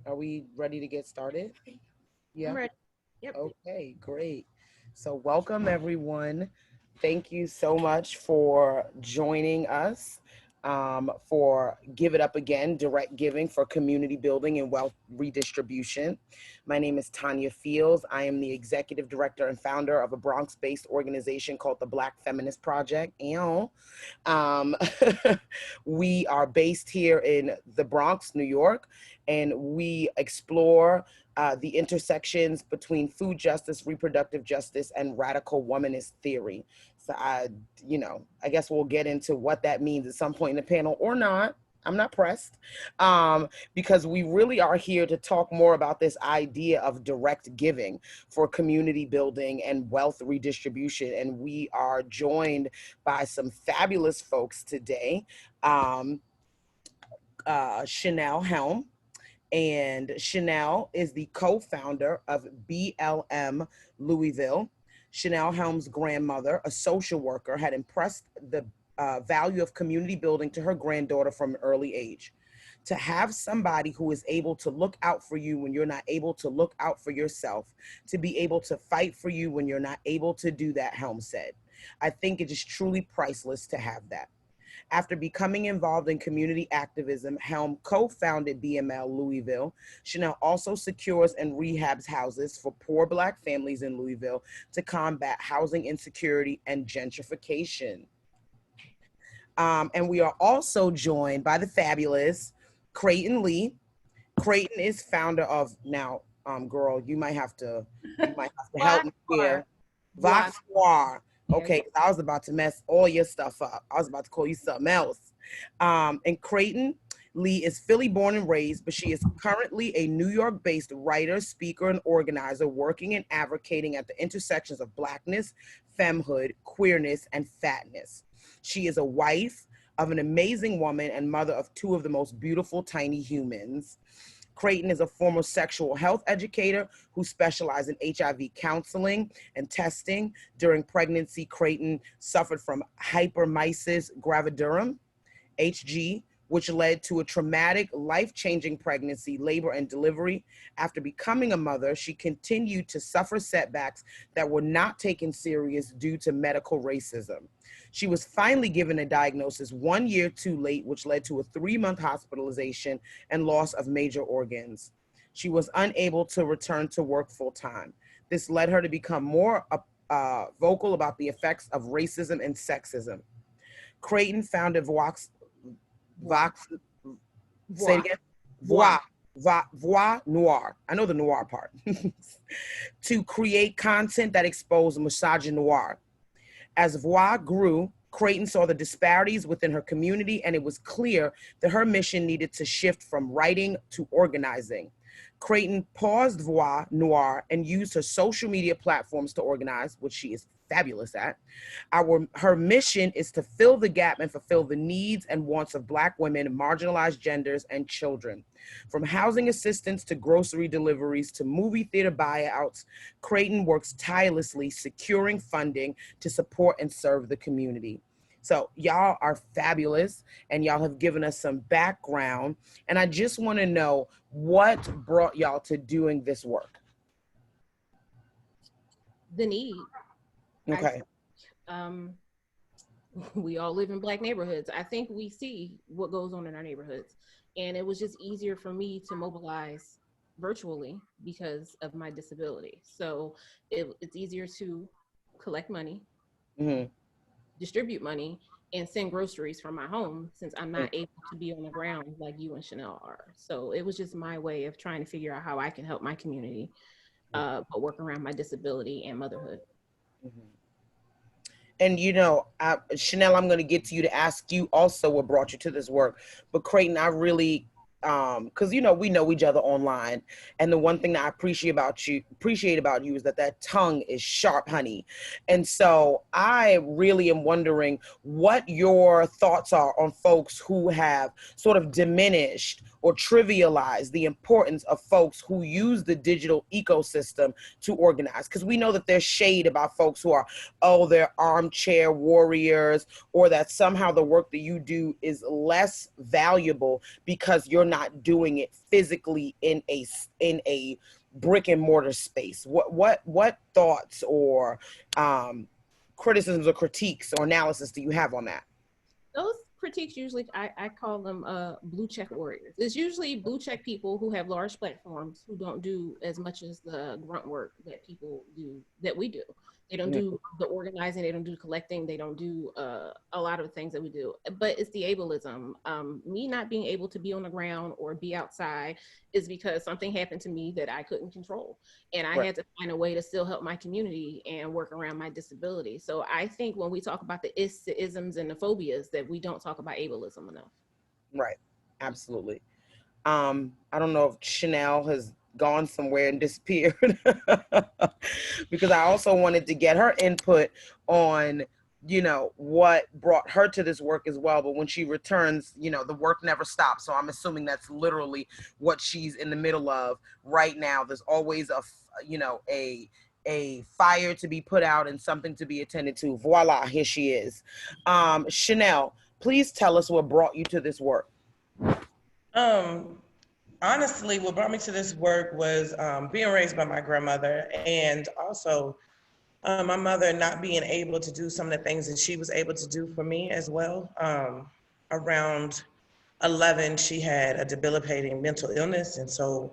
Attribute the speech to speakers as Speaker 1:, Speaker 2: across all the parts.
Speaker 1: Are we ready to get started?
Speaker 2: I'm
Speaker 1: Yeah.
Speaker 2: ready. Yep.
Speaker 1: Okay, great. So, welcome everyone. Thank you so much for joining us for Give It Up Again, Direct Giving for Community Building and Wealth Redistribution. My name is Tanya Fields. I am the executive director and founder of a Bronx based organization called the Black Feminist Project. And um, we are based here in the Bronx, New York, and we explore the intersections between food justice, reproductive justice, and radical womanist theory. So I guess we'll get into what that means at some point in the panel or not. I'm not pressed, because we really are here to talk more about this idea of direct giving for community building and wealth redistribution. And we are joined by some fabulous folks today. Um, Chanel Helm, and Chanel is the co-founder of BLM Louisville. Chanel Helm's grandmother, a social worker, had impressed the value of community building to her granddaughter from an early age. To have somebody who is able to look out for you when you're not able to look out for yourself, to be able to fight for you when you're not able to do that, Helm said. I think it is truly priceless to have that. After becoming involved in community activism, Helm co-founded BML Louisville. Chanel also secures and rehabs houses for poor Black families in Louisville to combat housing insecurity and gentrification. And we are also joined by the fabulous Creighton Lee. Creighton is founder of now, girl, you might have to help
Speaker 2: Voix
Speaker 1: me
Speaker 2: noir.
Speaker 1: here.
Speaker 2: Voix.
Speaker 1: Vox Noir.
Speaker 2: There you
Speaker 1: Okay, I was about to mess all your stuff up. I was about to call you something else. And Creighton Lee is Philly born and raised, but she is currently a New York based writer, speaker, and organizer working and advocating at the intersections of Blackness, femmehood, queerness, and fatness. She is a wife of an amazing woman and mother of two of the most beautiful tiny humans. Creighton is a former sexual health educator who specialized in HIV counseling and testing. During pregnancy, Creighton suffered from hypermesis gravidarum, HG, which led to a traumatic, life-changing pregnancy, labor, and delivery. After becoming a mother, she continued to suffer setbacks that were not taken serious due to medical racism. She was finally given a diagnosis 1 year too late, which led to a 3-month hospitalization and loss of major organs. She was unable to return to work full time. This led her to become more vocal about the effects of racism and sexism. Creighton founded
Speaker 2: Voix.
Speaker 1: Vox, say it
Speaker 2: Voix.
Speaker 1: again,
Speaker 2: Voix.
Speaker 1: Voix Noir. I know the noir part. To create content that exposed misogynoir. As Voix grew, Creighton saw the disparities within her community, and it was clear that her mission needed to shift from writing to organizing. Creighton paused Voix Noir and used her social media platforms to organize, which she is fabulous at. Her mission is to fill the gap and fulfill the needs and wants of Black women, marginalized genders, and children. From housing assistance to grocery deliveries to movie theater buyouts, Creighton works tirelessly securing funding to support and serve the community. So y'all are fabulous and y'all have given us some background. And I just want to know what brought y'all to doing this work.
Speaker 2: The need. I
Speaker 1: Okay.
Speaker 2: um we all live in Black neighborhoods. I think we see what goes on in our neighborhoods. And it was just easier for me to mobilize virtually because of my disability. So it's easier to collect money,
Speaker 1: Mm-hmm.
Speaker 2: distribute money, and send groceries from my home since I'm not able to be on the ground like you and Chanel are. So it was just my way of trying to figure out how I can help my community, but work around my disability and motherhood.
Speaker 1: Mm-hmm. And Chanel, I'm going to get to you to ask you also what brought you to this work. But Creighton, I really, because we know each other online, and the one thing that I appreciate about you is that tongue is sharp, honey. And so I really am wondering what your thoughts are on folks who have sort of diminished or trivialize the importance of folks who use the digital ecosystem to organize. Because we know that there's shade about folks who are, oh, they're armchair warriors, or that somehow the work that you do is less valuable because you're not doing it physically in a brick and mortar space. What thoughts or criticisms or critiques or analysis do you have on that?
Speaker 2: Those critiques usually, I call them blue check warriors. It's usually blue check people who have large platforms who don't do as much as the grunt work that people do, that we do. They don't do the organizing, they don't do collecting, they don't do a lot of the things that we do. But it's the ableism. Me not being able to be on the ground or be outside is because something happened to me that I couldn't control. And I had to find a way to still help my community and work around my disability. So I think when we talk about the isms and the phobias, that we don't talk about ableism enough.
Speaker 1: Right. Absolutely. I don't know if Chanel has gone somewhere and disappeared because I also wanted to get her input on, what brought her to this work as well. But when she returns, the work never stops. So I'm assuming that's literally what she's in the middle of right now. There's always a fire to be put out and something to be attended to. Voila, here she is. Chanel, please tell us what brought you to this work.
Speaker 3: Honestly, what brought me to this work was being raised by my grandmother, and also my mother not being able to do some of the things that she was able to do for me as well. Around 11, she had a debilitating mental illness, and so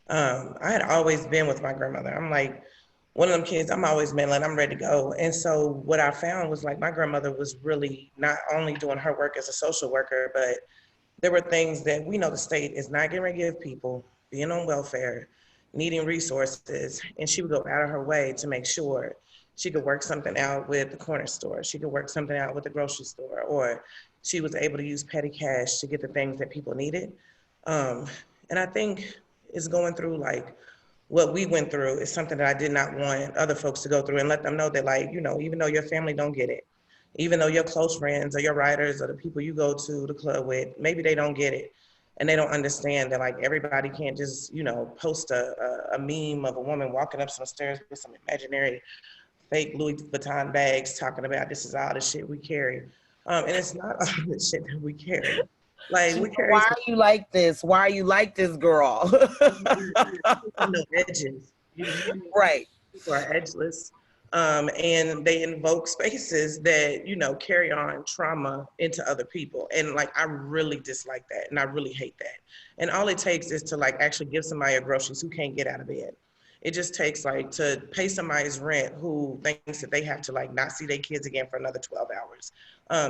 Speaker 3: I had always been with my grandmother. I'm like one of them kids, I'm always been like, I'm ready to go. And so what I found was like my grandmother was really not only doing her work as a social worker, but there were things that we know the state is not getting ready to give people, being on welfare, needing resources, and she would go out of her way to make sure she could work something out with the corner store, she could work something out with the grocery store, or she was able to use petty cash to get the things that people needed. And I think it's going through like what we went through is something that I did not want other folks to go through, and let them know that, like, even though your family don't get it, even though your close friends or your writers or the people you go to the club with, maybe they don't get it. And they don't understand that like everybody can't just, post a meme of a woman walking up some stairs with some imaginary fake Louis Vuitton bags talking about this is all the shit we carry. And it's not all the shit that we carry. Like we carry
Speaker 1: Why are you like this? Why are you like this, girl?
Speaker 3: no edges.
Speaker 1: Right.
Speaker 3: People are edgeless. And they invoke spaces that, carry on trauma into other people. And like, I really dislike that. And I really hate that. And all it takes is to like actually give somebody a groceries who can't get out of bed. It just takes like to pay somebody's rent who thinks that they have to like not see their kids again for another 12 hours.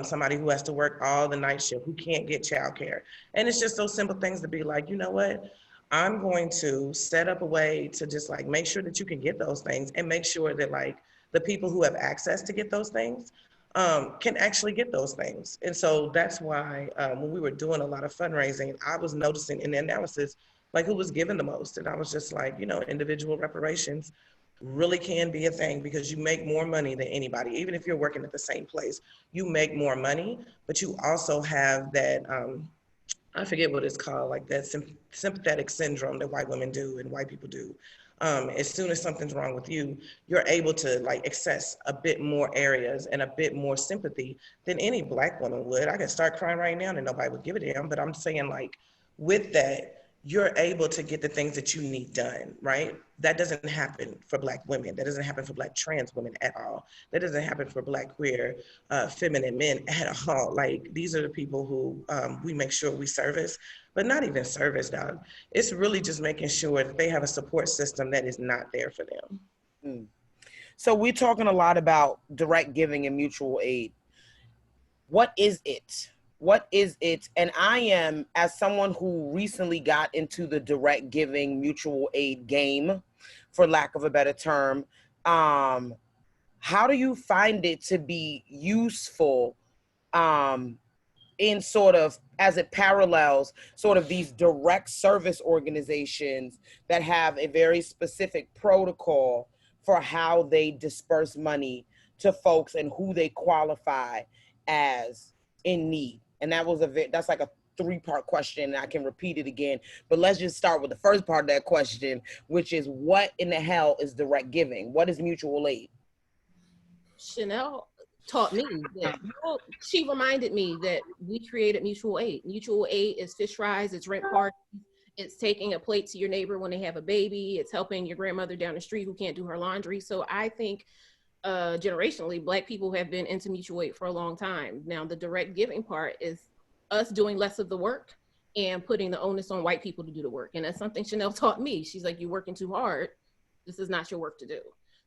Speaker 3: Somebody who has to work all the night shift, who can't get childcare. And it's just those simple things to be like, you know what? I'm going to set up a way to just like make sure that you can get those things, and make sure that like the people who have access to get those things can actually get those things. And so that's why when we were doing a lot of fundraising, I was noticing in the analysis, like who was given the most. And I was just like, individual reparations really can be a thing because you make more money than anybody. Even if you're working at the same place, you make more money, but you also have that, I forget what it's called, like that sympathetic syndrome that white women do and white people do. As soon as something's wrong with you, you're able to like access a bit more areas and a bit more sympathy than any Black woman would. I can start crying right now and nobody would give a damn, but I'm saying like with that, you're able to get the things that you need done, right? That doesn't happen for Black women. That doesn't happen for Black trans women at all. That doesn't happen for Black queer, feminine men at all. Like these are the people who we make sure we service, but not even service, dog. It's really just making sure that they have a support system that is not there for them.
Speaker 1: Mm. So we're talking a lot about direct giving and mutual aid. What is it? What is it? And I am, as someone who recently got into the direct giving mutual aid game, for lack of a better term, how do you find it to be useful in sort of, as it parallels sort of these direct service organizations that have a very specific protocol for how they disperse money to folks and who they qualify as in need? And that's like a three-part question, and I can repeat it again. But let's just start with the first part of that question, which is, what in the hell is direct giving? What is mutual aid?
Speaker 2: Chanel taught me that, well, she reminded me that we created mutual aid. Mutual aid is fish fries, it's rent parties, it's taking a plate to your neighbor when they have a baby, it's helping your grandmother down the street who can't do her laundry. So I think generationally, Black people have been into mutual aid for a long time. Now, the direct giving part is us doing less of the work and putting the onus on white people to do the work. And that's something Chanel taught me. She's like, you're working too hard. This is not your work to do.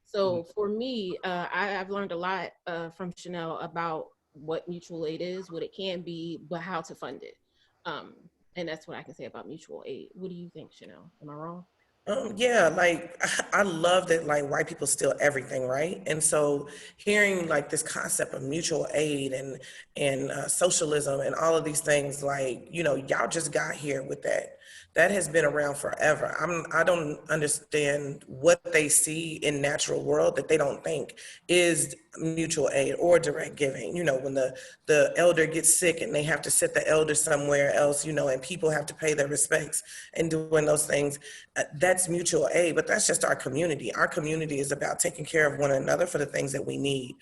Speaker 2: So for me, I've learned a lot from Chanel about what mutual aid is, what it can be, but how to fund it. And that's what I can say about mutual aid. What do you think, Chanel? Am I wrong?
Speaker 3: Yeah, like I love that like white people steal everything, right? And so hearing like this concept of mutual aid and socialism and all of these things, like, you know, y'all just got here with that. That has been around forever. I don't understand what they see in natural world that they don't think is mutual aid or direct giving. You know, when the elder gets sick and they have to sit the elder somewhere else, you know, and people have to pay their respects and doing those things. That's mutual aid, but that's just our community. Our community is about taking care of one another for the things that we need.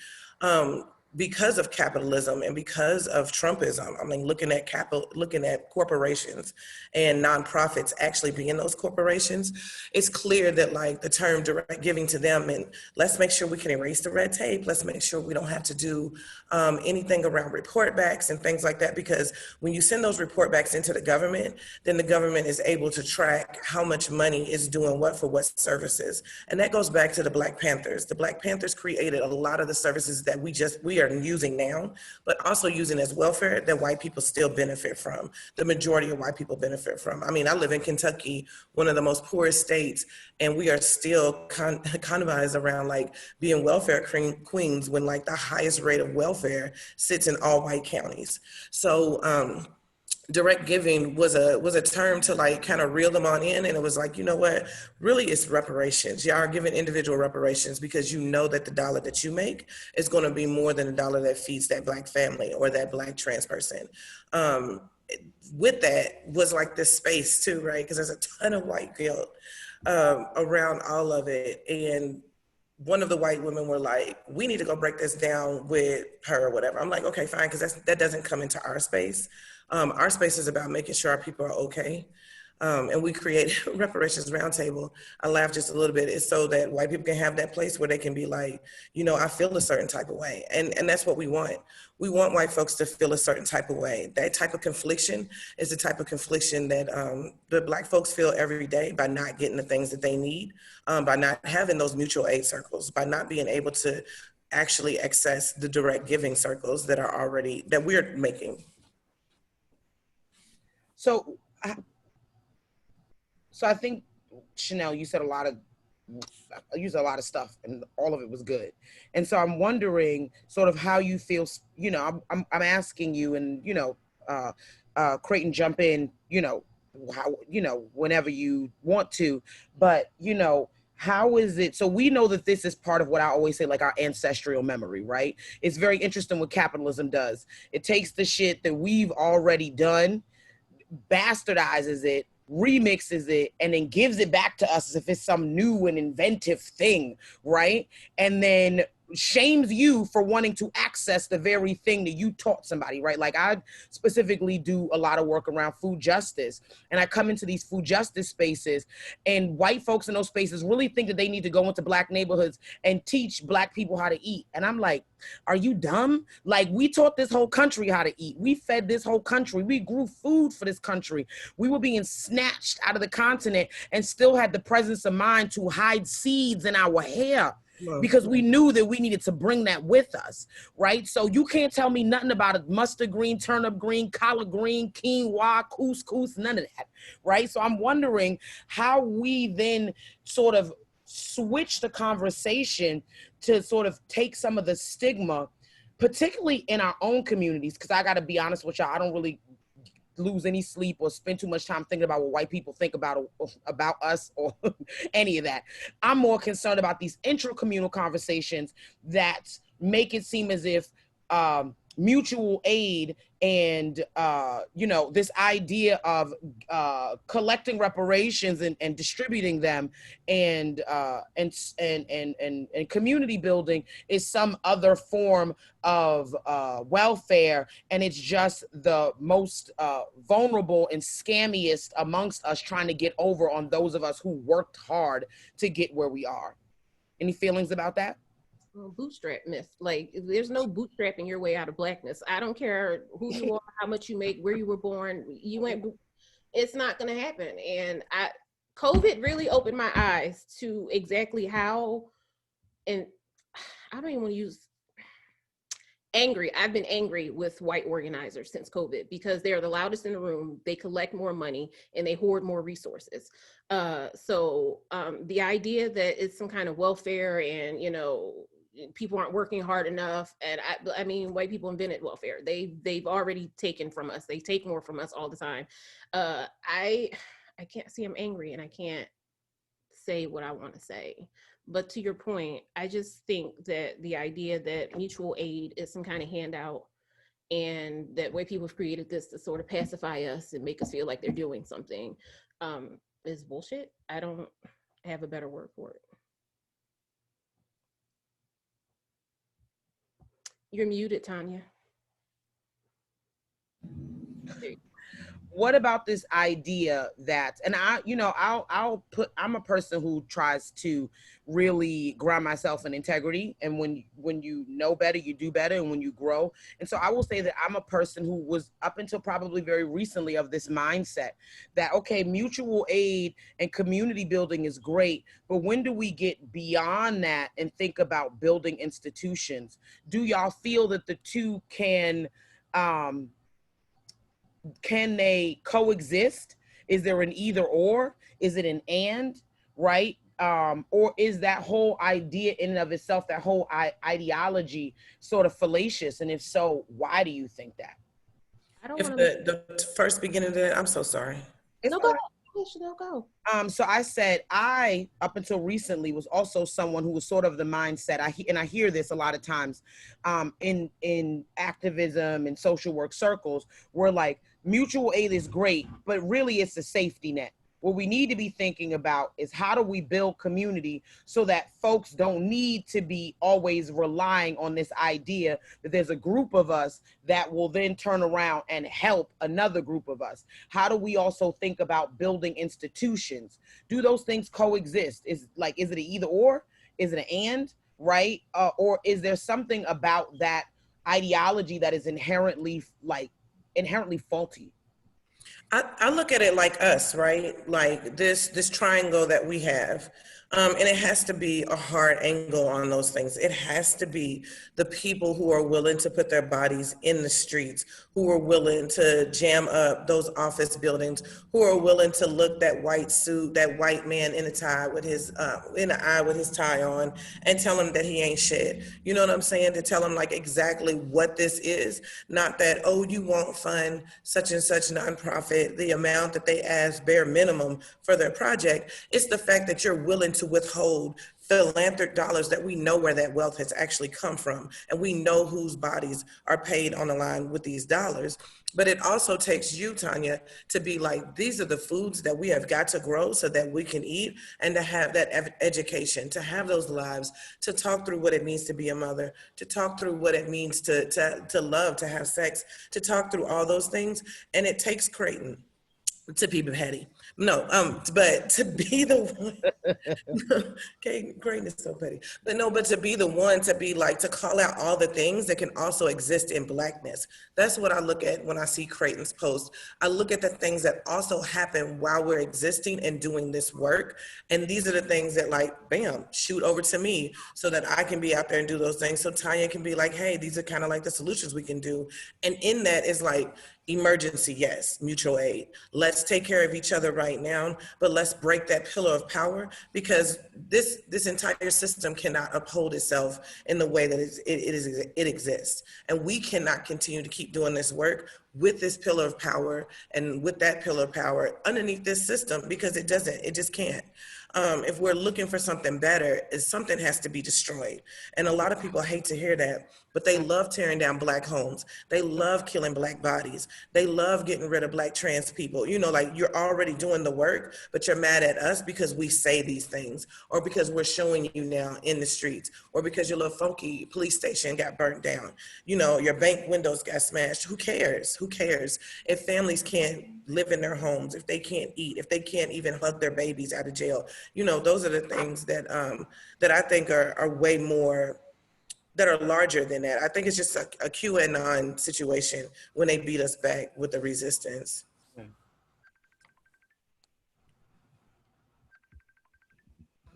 Speaker 3: Because of capitalism and because of Trumpism, I mean, looking at corporations and nonprofits actually being those corporations, it's clear that like the term direct giving to them, and let's make sure we can erase the red tape. Let's make sure we don't have to do anything around report backs and things like that, because when you send those report backs into the government, then the government is able to track how much money is doing what for what services. And that goes back to the Black Panthers. The Black Panthers created a lot of the services that we are using now, but also using as welfare that white people still benefit from. The majority of white people benefit from. I mean, I live in Kentucky, one of the most poorest states, and we are still connivized around like being welfare queens when like the highest rate of welfare sits in all white counties. So direct giving was a term to like kind of reel them on in, and it was like, you know what, really it's reparations. Y'all are giving individual reparations because you know that the dollar that you make is going to be more than a dollar that feeds that Black family or that Black trans person. With that was like this space too, right? Because there's a ton of white guilt around all of it. And one of the white women were like, we need to go break this down with her or whatever. I'm like, okay, fine, because that doesn't come into our space. Our space is about making sure our people are okay. And we create reparations roundtable. I laugh just a little bit. It's so that white people can have that place where they can be like, you know, I feel a certain type of way. And that's what we want. We want white folks to feel a certain type of way. That type of confliction is the type of confliction that the Black folks feel every day by not getting the things that they need, by not having those mutual aid circles, by not being able to actually access the direct giving circles that we're making.
Speaker 1: So I think, Chanel, you said a lot of stuff, and all of it was good. And so I'm wondering sort of how you feel. You know, I'm asking you, and you know, Creighton, jump in. You know, how, you know, whenever you want to, but you know, how is it? So we know that this is part of what I always say, like our ancestral memory, right? It's very interesting what capitalism does. It takes the shit that we've already done, bastardizes it, remixes it, and then gives it back to us as if it's some new and inventive thing, right? And then shames you for wanting to access the very thing that you taught somebody, right? Like I specifically do a lot of work around food justice, and I come into these food justice spaces, and white folks in those spaces really think that they need to go into Black neighborhoods and teach Black people how to eat. And I'm like, are you dumb? Like, we taught this whole country how to eat. We fed this whole country. We grew food for this country. We were being snatched out of the continent and still had the presence of mind to hide seeds in our hair, because we knew that we needed to bring that with us, right? So you can't tell me nothing about a mustard green, turnip green, collard green, quinoa, couscous, none of that, right? So I'm wondering how we then sort of switch the conversation to sort of take some of the stigma, particularly in our own communities, because I got to be honest with y'all, I don't really lose any sleep or spend too much time thinking about what white people think about us or any of that. I'm more concerned about these intra-communal conversations that make it seem as if mutual aid and this idea of collecting reparations and distributing them and community building is some other form of welfare, and it's just the most vulnerable and scammiest amongst us trying to get over on those of us who worked hard to get where we are. Any feelings about that?
Speaker 2: Bootstrap myth. Like, there's no bootstrapping your way out of blackness. I don't care who you are, how much you make, where you were born. It's not going to happen. And COVID really opened my eyes to exactly how, and I don't even want to use angry. I've been angry with white organizers since COVID because they're the loudest in the room. They collect more money and they hoard more resources. So the idea that it's some kind of welfare and, people aren't working hard enough. And I mean, white people invented welfare. They've already taken from us. They take more from us all the time. I can't see I'm angry and I can't say what I want to say. But to your point, I just think that the idea that mutual aid is some kind of handout and that white people have created this to sort of pacify us and make us feel like they're doing something is bullshit. I don't have a better word for it. You're muted, Tanya.
Speaker 1: What about this idea that, and I'm a person who tries to really ground myself in integrity, and when you know better, you do better, and when you grow. And so I will say that I'm a person who was, up until probably very recently, of this mindset that, okay, mutual aid and community building is great, but when do we get beyond that and think about building institutions? Do y'all feel that the two can they coexist? Is there an either or? Is it an and, right? Or is that whole idea in and of itself, that whole ideology, sort of fallacious? And if so, why do you think that?
Speaker 2: I don't
Speaker 3: If
Speaker 2: want
Speaker 3: the first beginning of that, I'm so sorry.
Speaker 2: No, go ahead. Chanel, go.
Speaker 1: So I said, I, up until recently, was also someone who was sort of the mindset, and I hear this a lot of times in activism and social work circles, where like mutual aid is great, but really it's a safety net. What we need to be thinking about is how do we build community so that folks don't need to be always relying on this idea that there's a group of us that will then turn around and help another group of us. How do we also think about building institutions? Do those things coexist? Is it an either or? Is it an and, right? Or is there something about that ideology that is inherently faulty?
Speaker 3: I look at it like us, right? Like this triangle that we have. And it has to be a hard angle on those things. It has to be the people who are willing to put their bodies in the streets, who are willing to jam up those office buildings, who are willing to look that white suit, that white man in a tie with his in the eye with his tie on, and tell him that he ain't shit. You know what I'm saying? To tell him like exactly what this is, not that, oh, you won't fund such and such nonprofit the amount that they ask bare minimum for their project. It's the fact that you're willing to withhold philanthropic dollars that we know where that wealth has actually come from, and we know whose bodies are paid on the line with these dollars. But it also takes you, Tanya, to be like, these are the foods that we have got to grow so that we can eat, and to have that education, to have those lives, to talk through what it means to be a mother, to talk through what it means to love, to have sex, to talk through all those things. And it takes Creighton to be petty. No, but to be the one, okay, greatness is so petty. But to be the one to be like, to call out all the things that can also exist in Blackness. That's what I look at when I see Creighton's post. I look at the things that also happen while we're existing and doing this work. And these are the things that like, bam, shoot over to me so that I can be out there and do those things. So Tanya can be like, hey, these are kind of like the solutions we can do. And in that is like, emergency, yes, mutual aid. Let's take care of each other right now, but let's break that pillar of power, because this entire system cannot uphold itself in the way that it exists. And we cannot continue to keep doing this work with this pillar of power and with that pillar of power underneath this system, because it just can't. If we're looking for something better, something has to be destroyed. And a lot of people hate to hear that, but they love tearing down Black homes. They love killing Black bodies. They love getting rid of Black trans people. You know, like, you're already doing the work, but you're mad at us because we say these things, or because we're showing you now in the streets, or because your little funky police station got burnt down. You know, your bank windows got smashed. Who cares? Who cares? If families can't live in their homes, if they can't eat, if they can't even hug their babies out of jail, you know, those are the things that that I think are way more, that are larger than that. I think it's just a QAnon situation when they beat us back with the resistance.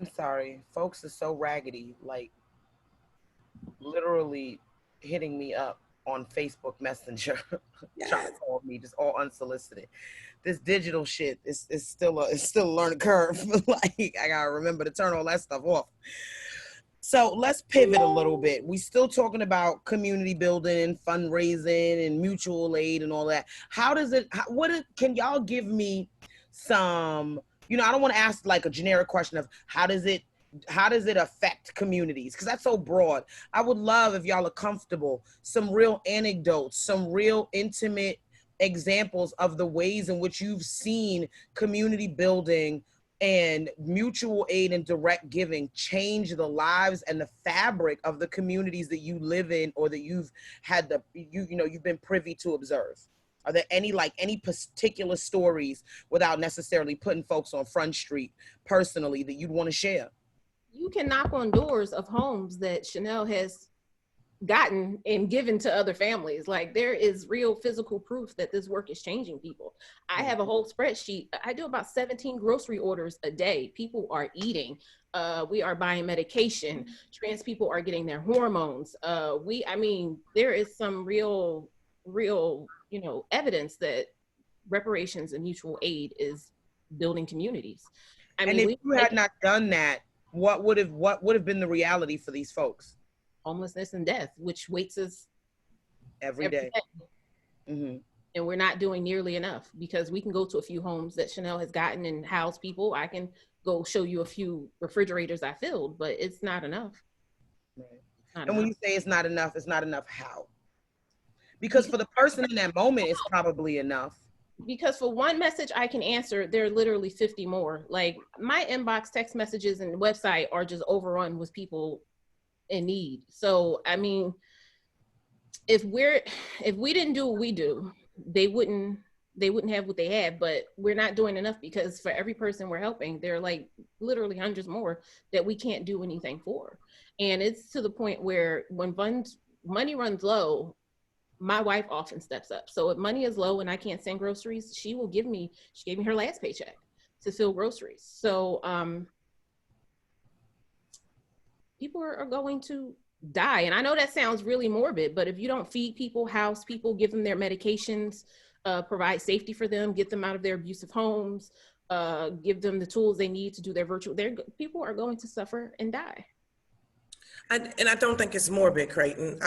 Speaker 1: I'm sorry, folks are so raggedy, like literally hitting me up on Facebook Messenger, trying to call me, just all unsolicited. This digital shit is still a learning curve. Like, I gotta remember to turn all that stuff off. So let's pivot a little bit. We still talking about community building, fundraising, and mutual aid and all that. How does it? Can y'all give me some? You know, I don't want to ask like a generic question of how does it affect communities, because that's so broad. I would love, if y'all are comfortable, some real anecdotes, some real intimate examples of the ways in which you've seen community building and mutual aid and direct giving change the lives and the fabric of the communities that you live in, or that you've had you've been privy to observe. Are there any particular stories, without necessarily putting folks on Front Street personally, that you'd want to share?
Speaker 2: You can knock on doors of homes that Chanel has gotten and given to other families. Like, there is real physical proof that this work is changing people. I have a whole spreadsheet. I do about 17 grocery orders a day. People are eating. We are buying medication. Trans people are getting their hormones. There is some real, evidence that reparations and mutual aid is building communities.
Speaker 1: If you had not done that, what would have been the reality for these folks?
Speaker 2: Homelessness and death, which waits us
Speaker 1: every day. Mm-hmm.
Speaker 2: And we're not doing nearly enough, because we can go to a few homes that Chanel has gotten and house people. I can go show you a few refrigerators I filled, but it's not enough.
Speaker 1: Right. And when you say it's not enough how? Because for the person in that moment, it's probably enough.
Speaker 2: Because for one message I can answer, there are literally 50 more. Like, my inbox, text messages, and website are just overrun with people in need. So, I mean, if we didn't do what we do, they wouldn't have what they have. But we're not doing enough, because for every person we're helping, there are like literally hundreds more that we can't do anything for. And it's to the point where when money runs low, my wife often steps up. So if money is low and I can't send groceries, she gave me her last paycheck to fill groceries. So people are going to die. And I know that sounds really morbid, but if you don't feed people, house people, give them their medications, provide safety for them, get them out of their abusive homes, give them the tools they need to do their people are going to suffer and die.
Speaker 3: And I don't think it's morbid, Creighton.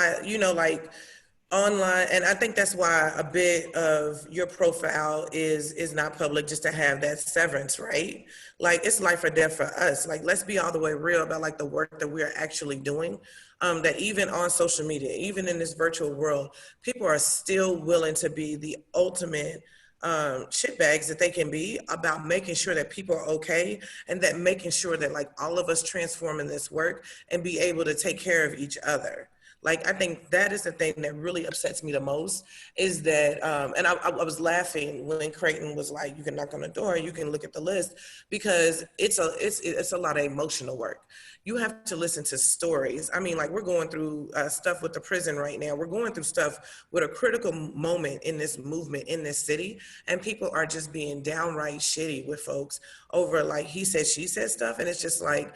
Speaker 3: Online, and I think that's why a bit of your profile is not public, just to have that severance, right? Like, it's life or death for us. Like, let's be all the way real about like the work that we're actually doing. That even on social media, even in this virtual world, people are still willing to be the ultimate shitbags that they can be about making sure that people are okay, and that making sure that like all of us transform in this work and be able to take care of each other. Like, I think that is the thing that really upsets me the most, is that, and I was laughing when Creighton was like, you can knock on the door, you can look at the list, because it's a lot of emotional work. You have to listen to stories. I mean, like, we're going through stuff with the prison right now. We're going through stuff with a critical moment in this movement, in this city, and people are just being downright shitty with folks over like he said, she said stuff. And it's just like,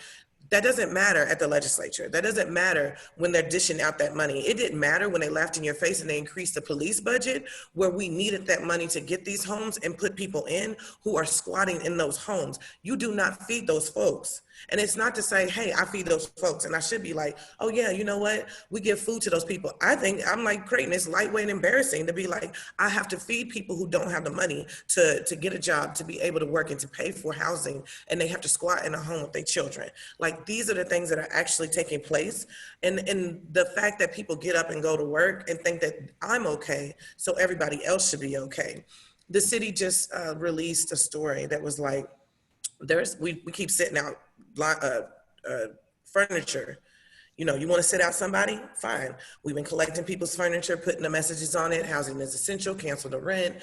Speaker 3: That doesn't matter at the legislature. That doesn't matter when they're dishing out that money. It didn't matter when they laughed in your face and they increased the police budget, where we needed that money to get these homes and put people in who are squatting in those homes. You do not feed those folks. And it's not to say, hey, I feed those folks. And I should be like, oh yeah, you know what? We give food to those people. I think I'm like Creighton, it's lightweight and embarrassing to be like, I have to feed people who don't have the money to get a job, to be able to work and to pay for housing. And they have to squat in a home with their children. Like, these are the things that are actually taking place. And the fact that people get up and go to work and think that I'm okay, so everybody else should be okay. The city just released a story that was like, we keep sitting out furniture. You know, you want to sit out somebody? Fine. We've been collecting people's furniture, putting the messages on it. Housing is essential. Cancel the rent.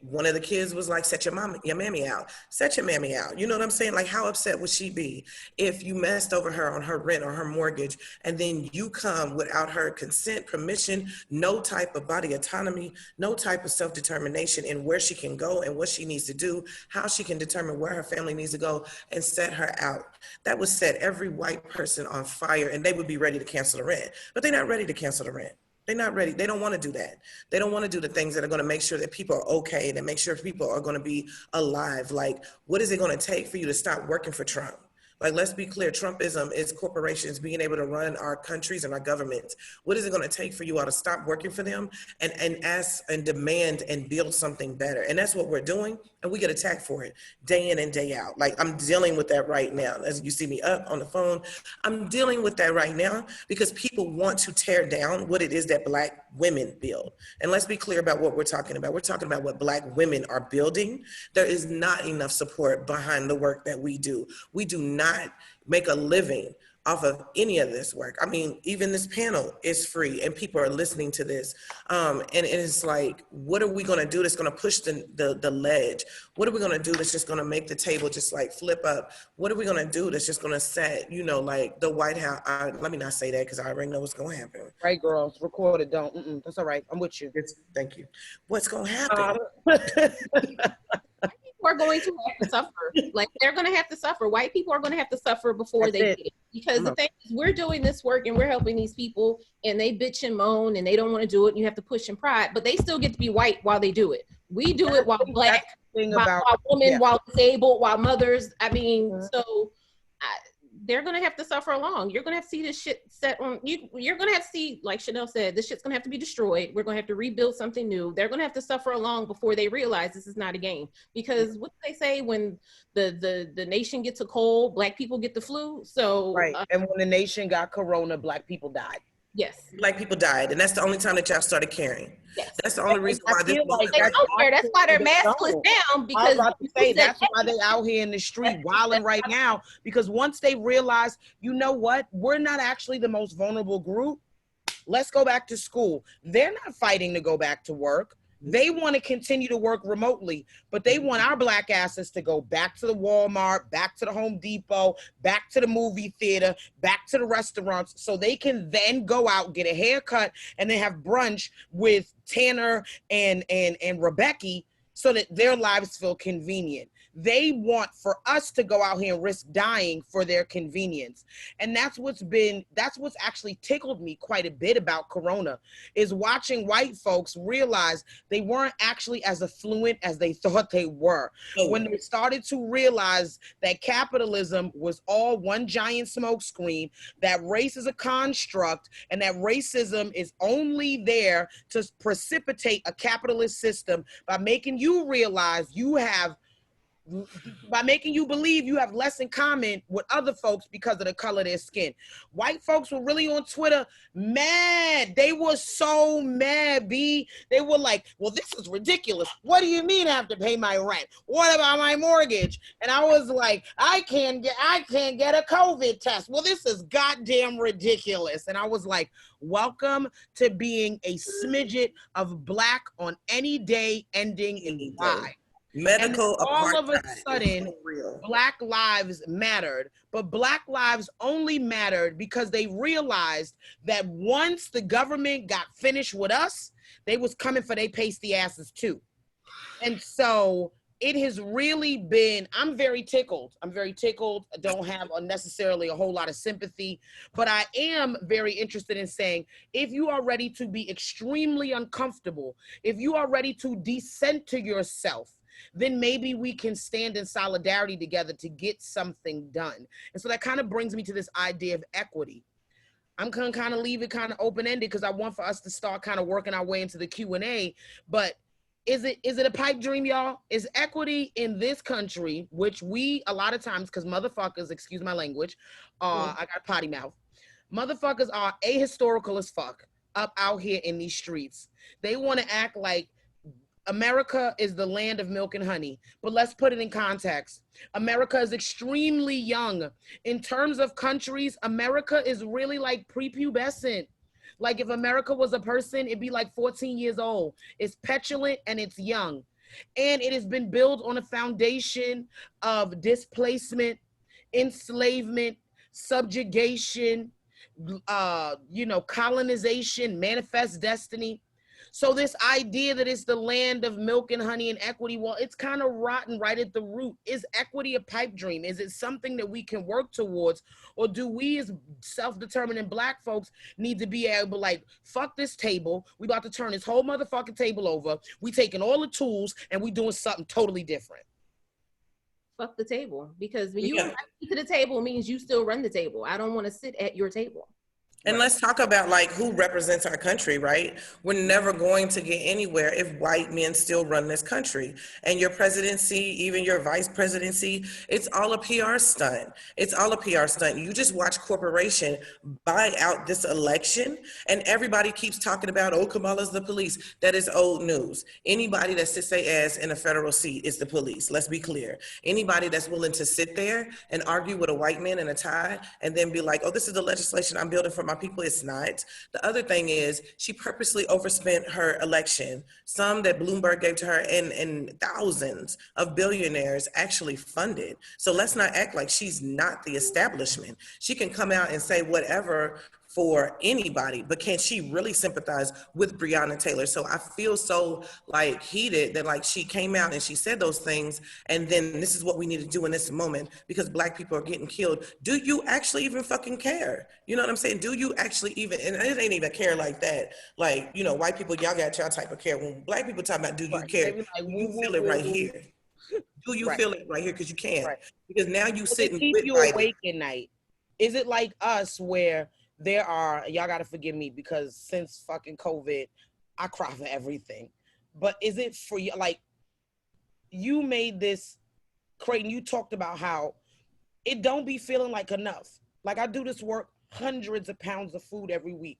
Speaker 3: One of the kids was like, set your mammy out. Set your mammy out. You know what I'm saying? Like, how upset would she be if you messed over her on her rent or her mortgage, and then you come without her consent, permission, no type of body autonomy, no type of self-determination in where she can go and what she needs to do, how she can determine where her family needs to go, and set her out. That would set every white person on fire, and they would be ready to cancel the rent. But they're not ready to cancel the rent. They're not ready. They don't want to do that. They don't want to do the things that are going to make sure that people are okay, and make sure people are going to be alive. Like, what is it going to take for you to stop working for Trump? Like, let's be clear, Trumpism is corporations being able to run our countries and our governments. What is it going to take for you all to stop working for them and ask and demand and build something better? And that's what we're doing. And we get attacked for it day in and day out. Like, I'm dealing with that right now. As you see me up on the phone, I'm dealing with that right now because people want to tear down what it is that Black women build. And let's be clear about what we're talking about. We're talking about what Black women are building. There is not enough support behind the work that we do. We do not make a living off of any of this work. I mean, even this panel is free and people are listening to this. And it's like, what are we gonna do that's gonna push the ledge? What are we gonna do that's just gonna make the table just like flip up? What are we gonna do that's just gonna set, you know, like the White House, let me not say that because I already know what's gonna happen.
Speaker 1: Right, girls, record it, don't. That's all right, I'm with you.
Speaker 3: Thank you. What's gonna happen?
Speaker 2: Are going to have to suffer. Like, they're going to have to suffer. White people are going to have to suffer before they get it. Because the thing is, we're doing this work and we're helping these people, and they bitch and moan and they don't want to do it. And you have to push and pride, but they still get to be white while they do it. We do it while Black, while women, while disabled, while mothers. I mean, so they're going to have to suffer along. You're going to have to see this shit set on you. You're going to have to see, like Chanel said, this shit's going to have to be destroyed. We're going to have to rebuild something new. They're going to have to suffer along before they realize this is not a game. Because what do they say, when the nation gets a cold, Black people get the flu? So
Speaker 1: right. And when the nation got corona, Black people died.
Speaker 2: Yes.
Speaker 3: Black people died, and that's the only time that y'all started caring.
Speaker 2: Yes.
Speaker 3: That's the only reason why this
Speaker 1: like
Speaker 2: that's why they're maskless down, because
Speaker 1: I was about to say, that's why they out here in the street wilding right now, because once they realize, you know what, we're not actually the most vulnerable group. Let's go back to school. They're not fighting to go back to work. They want to continue to work remotely, but they want our Black asses to go back to the Walmart, back to the Home Depot, back to the movie theater, back to the restaurants, so they can then go out, get a haircut, and then have brunch with Tanner and Rebecca, so that their lives feel convenient. They want for us to go out here and risk dying for their convenience. And that's what's actually tickled me quite a bit about Corona, is watching white folks realize they weren't actually as affluent as they thought they were. When they started to realize that capitalism was all one giant smokescreen, that race is a construct, and that racism is only there to precipitate a capitalist system by making you realize by making you believe you have less in common with other folks because of the color of their skin. White folks were really on Twitter mad. They were so mad, B. They were like, well, this is ridiculous. What do you mean I have to pay my rent? What about my mortgage? And I was like, I can't get a COVID test. Well, this is goddamn ridiculous. And I was like, welcome to being a smidget of Black on any day ending in Y.
Speaker 3: Medical
Speaker 1: and all of a sudden, Black lives mattered, but Black lives only mattered because they realized that once the government got finished with us, they was coming for their pasty asses too. And so it has really been, I'm very tickled. I'm very tickled. I don't have necessarily a whole lot of sympathy, but I am very interested in saying, if you are ready to be extremely uncomfortable, if you are ready to decenter yourself, then maybe we can stand in solidarity together to get something done. And so that kind of brings me to this idea of equity. I'm gonna kind of leave it kind of open-ended because I want for us to start kind of working our way into the Q&A, but is it a pipe dream, y'all? Is equity in this country, which we a lot of times, because motherfuckers, excuse my language, I got potty mouth. Motherfuckers are ahistorical as fuck up out here in these streets. They want to act like America is the land of milk and honey, but let's put it in context. America is extremely young. In terms of countries, America is really like prepubescent. Like if America was a person, it'd be like 14 years old. It's petulant and it's young. And it has been built on a foundation of displacement, enslavement, subjugation, colonization, manifest destiny. So this idea that it's the land of milk and honey and equity, well, it's kind of rotten right at the root. Is equity a pipe dream? Is it something that we can work towards? Or do we as self-determining Black folks need to be able, like, fuck this table. We about to turn this whole motherfucking table over. We taking all the tools and we doing something totally different.
Speaker 2: Fuck the table. Because when you invite me to the table means you still run the table. I don't want to sit at your table.
Speaker 3: And let's talk about like who represents our country, right? We're never going to get anywhere if white men still run this country. And your presidency, even your vice presidency, it's all a PR stunt. It's all a PR stunt. You just watch corporation buy out this election and everybody keeps talking about, oh, Kamala's the police. That is old news. Anybody that sits their ass in a federal seat is the police. Let's be clear. Anybody that's willing to sit there and argue with a white man in a tie and then be like, oh, this is the legislation I'm building for my people, it's not. The other thing is she purposely overspent her election, some that Bloomberg gave to her, and thousands of billionaires actually funded. So let's not act like she's not the establishment. She can come out and say whatever for anybody, but can she really sympathize with Breonna Taylor? So I feel so like heated that like she came out and she said those things, and then this is what we need to do in this moment because Black people are getting killed. Do you actually even fucking care? You know what I'm saying? Do you actually even, and it ain't even care like that. Like, you know, white people, y'all got y'all type of care. When Black people talk about do you care, like, you feel it right here. Do you feel it right here? Because you can't. Because now you sit and
Speaker 1: keep you awake at night. Is it like us where there are, y'all got to forgive me because since fucking COVID, I cry for everything. But is it for you, like, you made this, Creighton, you talked about how it don't be feeling like enough. Like I do this work, hundreds of pounds of food every week.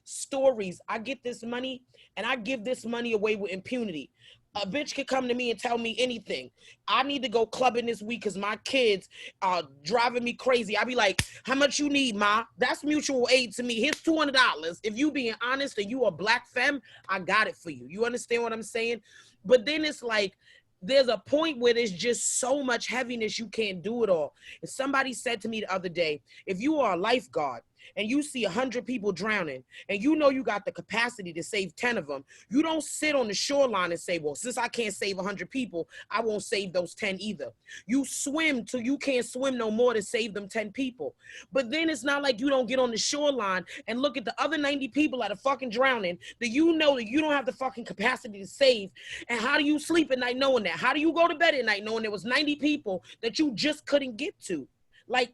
Speaker 1: Stories, I get this money and I give this money away with impunity. A bitch could come to me and tell me anything. I need to go clubbing this week because my kids are driving me crazy. I be like, how much you need, ma? That's mutual aid to me. Here's $200. If you being honest and you a Black femme, I got it for you. You understand what I'm saying? But then it's like, there's a point where there's just so much heaviness you can't do it all. And somebody said to me the other day, if you are a lifeguard and you see 100 people drowning and you know you got the capacity to save 10 of them, you don't sit on the shoreline and say, well, since I can't save 100 people, I won't save those 10 either. You swim till you can't swim no more to save them 10 people. But then it's not like you don't get on the shoreline and look at the other 90 people that are fucking drowning that you know that you don't have the fucking capacity to save. And how do you sleep at night knowing that? How do you go to bed at night knowing there was 90 people that you just couldn't get to? Like,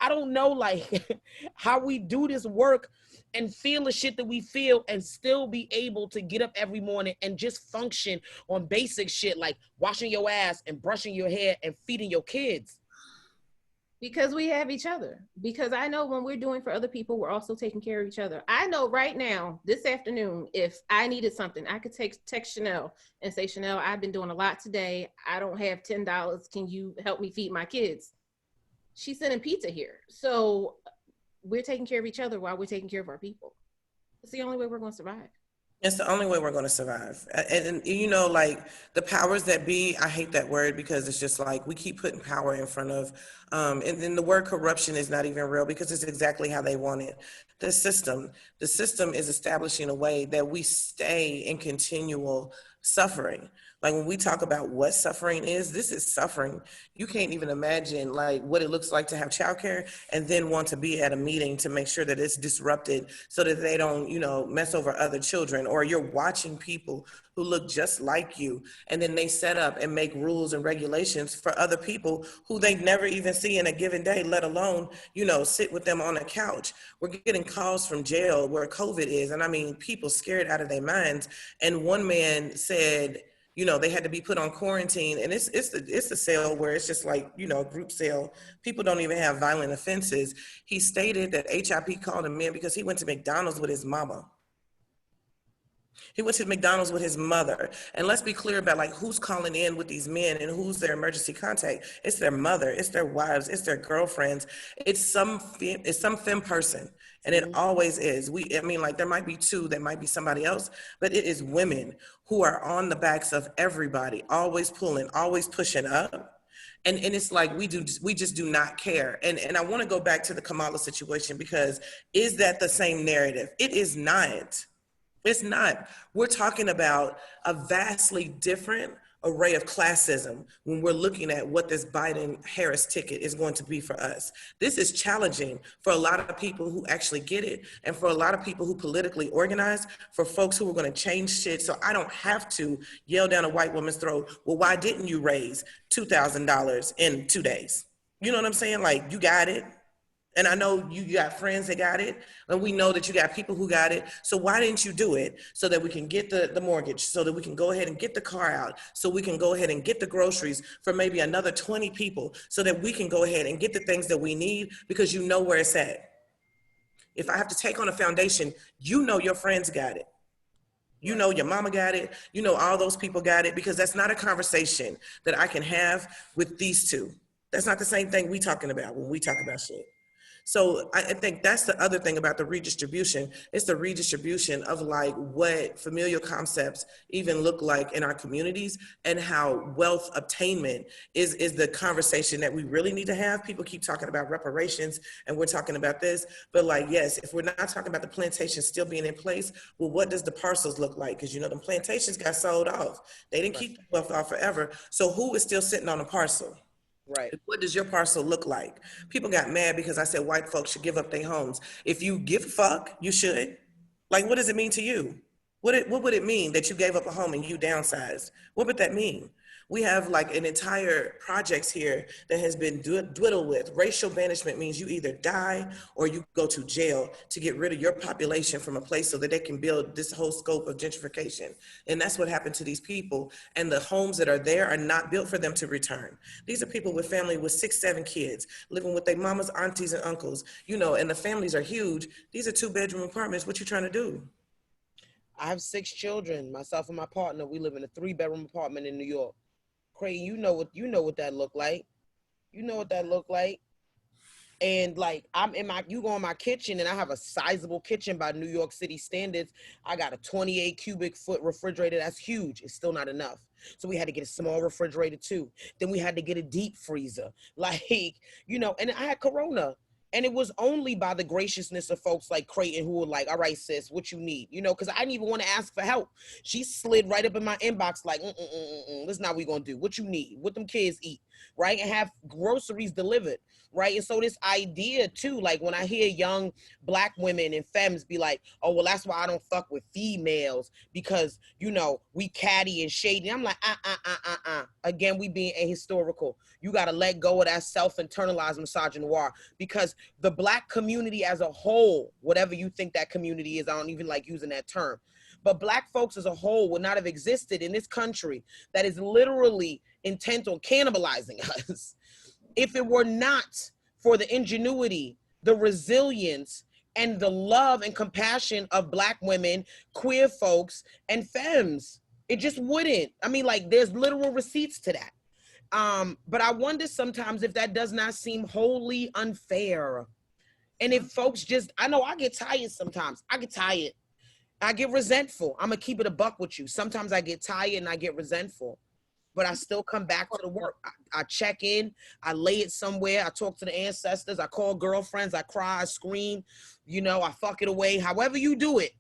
Speaker 1: I don't know, like, how we do this work and feel the shit that we feel and still be able to get up every morning and just function on basic shit like washing your ass and brushing your hair and feeding your kids.
Speaker 2: Because we have each other. Because I know when we're doing for other people, we're also taking care of each other. I know right now, this afternoon, if I needed something, I could text Chanel and say, Chanel, I've been doing a lot today. I don't have $10. Can you help me feed my kids? She's sending pizza here. So we're taking care of each other while we're taking care of our people. It's the only way we're going to survive.
Speaker 3: It's the only way we're going to survive. And you know, like the powers that be, I hate that word because it's just like we keep putting power in front of, and then the word corruption is not even real because it's exactly how they want it. The system is establishing a way that we stay in continual suffering. Like when we talk about what suffering is, this is suffering. You can't even imagine like what it looks like to have childcare and then want to be at a meeting to make sure that it's disrupted so that they don't, you know, mess over other children, or you're watching people who look just like you and then they set up and make rules and regulations for other people who they never even see in a given day, let alone, you know, sit with them on a couch. We're getting calls from jail where COVID is, and I mean, people scared out of their minds. And one man said, you know, they had to be put on quarantine, and it's the cell where it's just like, you know, group cell. People don't even have violent offenses. He stated that HIP called him in because he went to McDonald's with his mama. He went to McDonald's with his mother. And let's be clear about like who's calling in with these men and who's their emergency contact. It's their mother, it's their wives, it's their girlfriends. It's some femme person. And it always is. I mean, like there might be two, there might be somebody else, but it is women who are on the backs of everybody, always pulling, always pushing up. And it's like we just do not care. And I want to go back to the Kamala situation, because is that the same narrative? It is not. It's not. We're talking about a vastly different array of classism when we're looking at what this Biden-Harris ticket is going to be for us. This is challenging for a lot of people who actually get it, and for a lot of people who politically organize, for folks who are going to change shit. So I don't have to yell down a white woman's throat, well, why didn't you raise $2,000 in 2 days? You know what I'm saying? Like, you got it. And I know you got friends that got it, and we know that you got people who got it. So why didn't you do it so that we can get the mortgage, so that we can go ahead and get the car out, so we can go ahead and get the groceries for maybe another 20 people, so that we can go ahead and get the things that we need, because you know where it's at. If I have to take on a foundation, you know your friends got it. You know your mama got it. You know all those people got it, because that's not a conversation that I can have with these two. That's not the same thing we talking about when we talk about shit. So I think that's the other thing about the redistribution. It's the redistribution of like what familial concepts even look like in our communities, and how wealth obtainment is the conversation that we really need to have. People keep talking about reparations and we're talking about this, but like, yes, if we're not talking about the plantations still being in place, well, what does the parcels look like? Because you know, the plantations got sold off. They didn't keep the wealth off forever. So who is still sitting on a parcel?
Speaker 1: Right.
Speaker 3: What does your parcel look like? People got mad because I said white folks should give up their homes. If you give a fuck, you should. Like, what does it mean to you? What would it mean that you gave up a home and you downsized? What would that mean? We have like an entire projects here that has been dwindled with. Racial banishment means you either die or you go to jail to get rid of your population from a place so that they can build this whole scope of gentrification. And that's what happened to these people. And the homes that are there are not built for them to return. These are people with family with 6, 7 kids, living with their mamas, aunties, and uncles, you know, and the families are huge. These are 2-bedroom apartments. What you trying to do?
Speaker 1: I have 6 children. Myself and my partner, we live in a 3-bedroom apartment in New York. Crazy, you know what that look like. You know what that look like. And like, you go in my kitchen, and I have a sizable kitchen by New York City standards. I got a 28 cubic foot refrigerator. That's huge. It's still not enough. So we had to get a small refrigerator too. Then we had to get a deep freezer. Like, you know, and I had Corona. And it was only by the graciousness of folks like Creighton who were like, all right, sis, what you need? You know, because I didn't even want to ask for help. She slid right up in my inbox like, this is not what we going to do. What you need? What them kids eat? Right? And have groceries delivered. Right? And so this idea too, like when I hear young Black women and femmes be like, oh, well, that's why I don't fuck with females, because, you know, we catty and shady. I'm like, Again, we being ahistorical. You got to let go of that self-internalized misogynoir, because the Black community as a whole, whatever you think that community is, I don't even like using that term, but Black folks as a whole would not have existed in this country that is literally intent on cannibalizing us if it were not for the ingenuity, the resilience, and the love and compassion of Black women, queer folks, and femmes. It just wouldn't. I mean, like, there's literal receipts to that. But I wonder sometimes if that does not seem wholly unfair. And if folks just, I know I get tired sometimes. I get tired. I get resentful. I'm gonna keep it a buck with you. Sometimes I get tired and I get resentful, but I still come back to the work. I check in, I lay it somewhere, I talk to the ancestors, I call girlfriends, I cry, I scream, you know, I fuck it away. However you do it,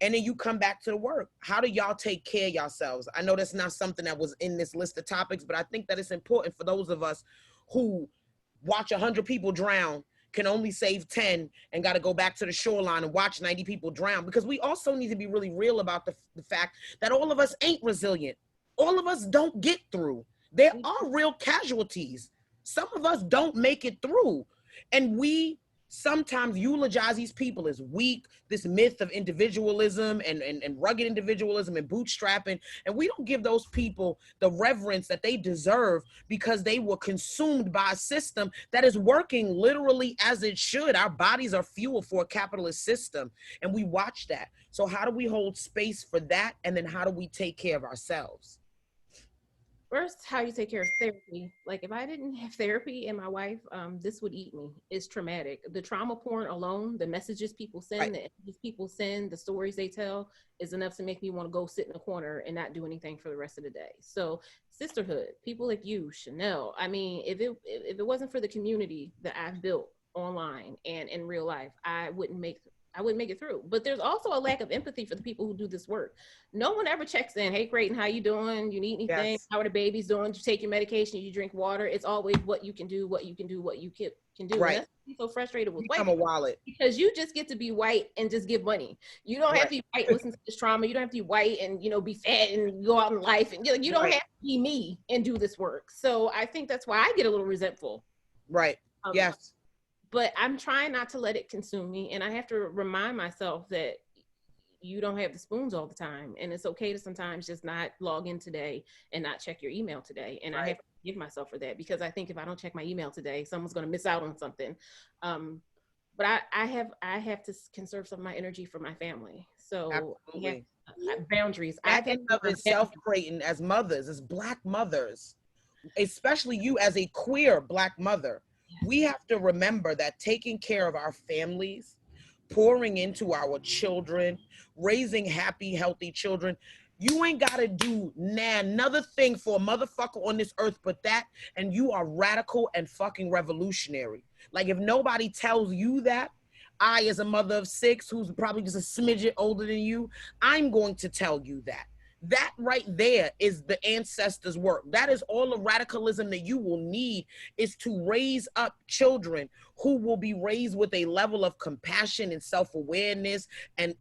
Speaker 1: and then you come back to the work. How do y'all take care of yourselves? I know that's not something that was in this list of topics, but I think that it's important for those of us who watch 100 people drown, can only save 10, and got to go back to the shoreline and watch 90 people drown. Because we also need to be really real about the fact that all of us ain't resilient. All of us don't get through. There are real casualties. Some of us don't make it through. And we sometimes eulogize these people as weak, this myth of individualism and rugged individualism and bootstrapping. And we don't give those people the reverence that they deserve because they were consumed by a system that is working literally as it should. Our bodies are fuel for a capitalist system, and we watch that. So how do we hold space for that? And then how do we take care of ourselves?
Speaker 2: First, how you take care of therapy. Like if I didn't have therapy and my wife, this would eat me. It's traumatic. The trauma porn alone, the messages people send,
Speaker 1: Right.
Speaker 2: the images people send, the stories they tell is enough to make me want to go sit in a corner and not do anything for the rest of the day. So sisterhood, people like you, Chanel. I mean, if it wasn't for the community that I've built online and in real life, I wouldn't make it through. But there's also a lack of empathy for the people who do this work. No one ever checks in. Hey, Creighton, how you doing? You need anything?
Speaker 1: Yes.
Speaker 2: How are the babies doing? You take your medication, you drink water. It's always what you can do, what you can do, what you can do.
Speaker 1: Right.
Speaker 2: And that's so frustrated with white
Speaker 1: Become a
Speaker 2: people,
Speaker 1: wallet.
Speaker 2: because you just get to be white and just give money. You don't have to be white, listen to this trauma. You don't have to be white and, be fat and go out in life. And you don't
Speaker 1: Right.
Speaker 2: have to be me and do this work. So I think that's why I get a little resentful.
Speaker 1: Right. Yes.
Speaker 2: But I'm trying not to let it consume me. And I have to remind myself that you don't have the spoons all the time. And it's okay to sometimes just not log in today and not check your email today. And I have to forgive myself for that, because I think if I don't check my email today, someone's going to miss out on something. But I have to conserve some of my energy for my family. So
Speaker 1: Absolutely.
Speaker 2: Boundaries.
Speaker 1: That in of itself, Creighton, as mothers, as Black mothers, especially you as a queer Black mother, we have to remember that taking care of our families, pouring into our children, raising happy, healthy children, you ain't got to do another thing for a motherfucker on this earth but that, and you are radical and fucking revolutionary. Like, if nobody tells you that, I, as a mother of 6, who's probably just a smidget older than you, I'm going to tell you that. That right there is the ancestors' work. That is all the radicalism that you will need, is to raise up children who will be raised with a level of compassion and self-awareness and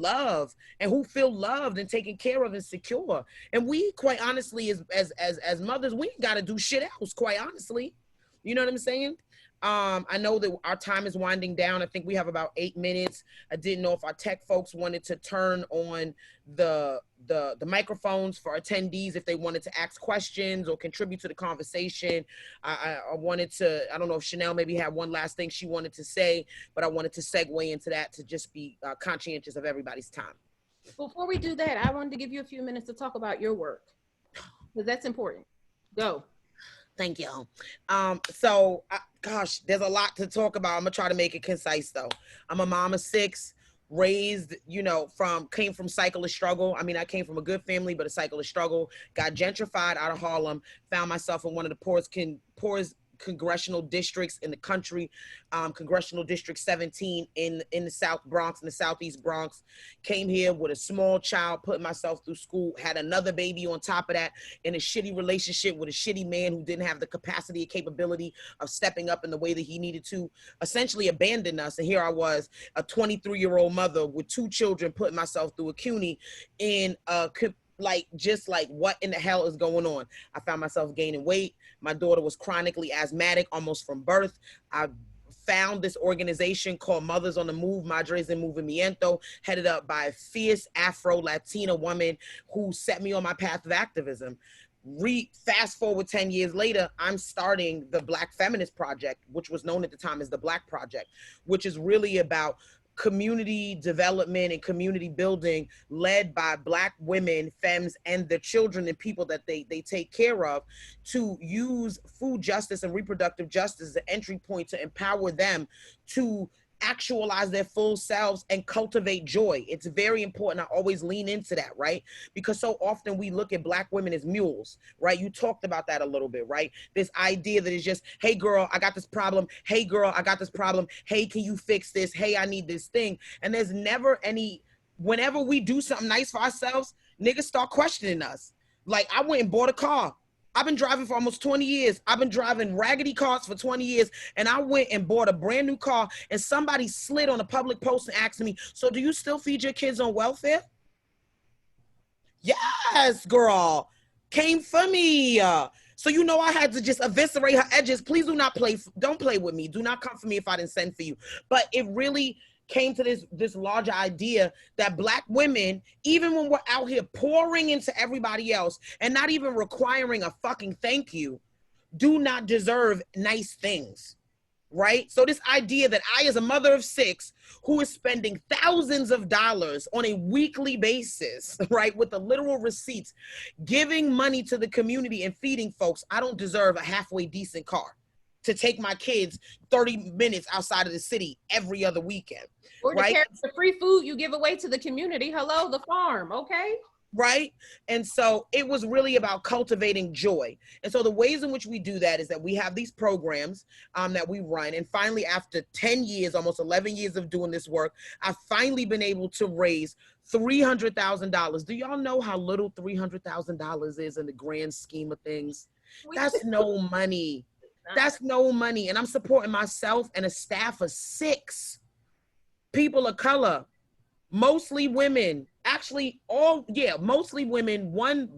Speaker 1: love, and who feel loved and taken care of and secure. And we, quite honestly, as mothers, we ain't got to do shit else, quite honestly. You know what I'm saying? I know that our time is winding down. I think we have about 8 minutes. I didn't know if our tech folks wanted to turn on the microphones for attendees if they wanted to ask questions or contribute to the conversation. I wanted to, I don't know if Chanel maybe had one last thing she wanted to say, but I wanted to segue into that to just be conscientious of everybody's time.
Speaker 2: Before we do that, I wanted to give you a few minutes to talk about your work, because that's important. Go.
Speaker 1: Thank you. Gosh, there's a lot to talk about. I'm gonna try to make it concise though. I'm a mom of 6, raised, came from cycle of struggle. I mean, I came from a good family, but a cycle of struggle. Got gentrified out of Harlem, found myself in one of the poorest congressional districts in the country, congressional district 17 in the South Bronx, in the Southeast Bronx. Came here with a small child, putting myself through school, had another baby on top of that, in a shitty relationship with a shitty man who didn't have the capacity and capability of stepping up in the way that he needed to, essentially abandon us. And here I was, a 23-year-old mother with 2 children, putting myself through a CUNY in what in the hell is going on? I found myself gaining weight. My daughter was chronically asthmatic almost from birth. I found this organization called Mothers on the Move, Madres en Movimiento, headed up by a fierce Afro-Latina woman who set me on my path of activism. Fast forward 10 years later, I'm starting the Black Feminist Project, which was known at the time as the Black Project, which is really about community development and community building led by Black women, femmes, and the children and people that they take care of, to use food justice and reproductive justice as an entry point to empower them to actualize their full selves and cultivate joy. It's very important. I always lean into that, right? Because so often we look at Black women as mules, right? You talked about that a little bit, right? This idea that is just, hey girl, I got this problem. Hey girl, I got this problem. Hey, can you fix this? Hey, I need this thing. And there's never any whenever we do something nice for ourselves, niggas start questioning us. Like, I went and bought a car. I've been driving for almost 20 years. I've been driving raggedy cars for 20 years. And I went and bought a brand new car, and somebody slid on a public post and asked me, so do you still feed your kids on welfare? Yes, girl. Came for me. So you know I had to just eviscerate her edges. Please don't play with me. Do not come for me if I didn't send for you. But it really came to this larger idea that Black women, even when we're out here pouring into everybody else and not even requiring a fucking thank you, do not deserve nice things, right? So this idea that I, as a mother of 6, who is spending thousands of dollars on a weekly basis, right, with the literal receipts, giving money to the community and feeding folks, I don't deserve a halfway decent car to take my kids 30 minutes outside of the city every other weekend.
Speaker 2: Or to
Speaker 1: right?
Speaker 2: carry the free food you give away to the community. Hello, the farm, okay?
Speaker 1: Right? And so it was really about cultivating joy. And so the ways in which we do that is that we have these programs that we run. And finally, after 10 years, almost 11 years of doing this work, I've finally been able to raise $300,000. Do y'all know how little $300,000 is in the grand scheme of things? That's no money. That's no money. And I'm supporting myself and a staff of 6 people of color, mostly women, actually mostly women, one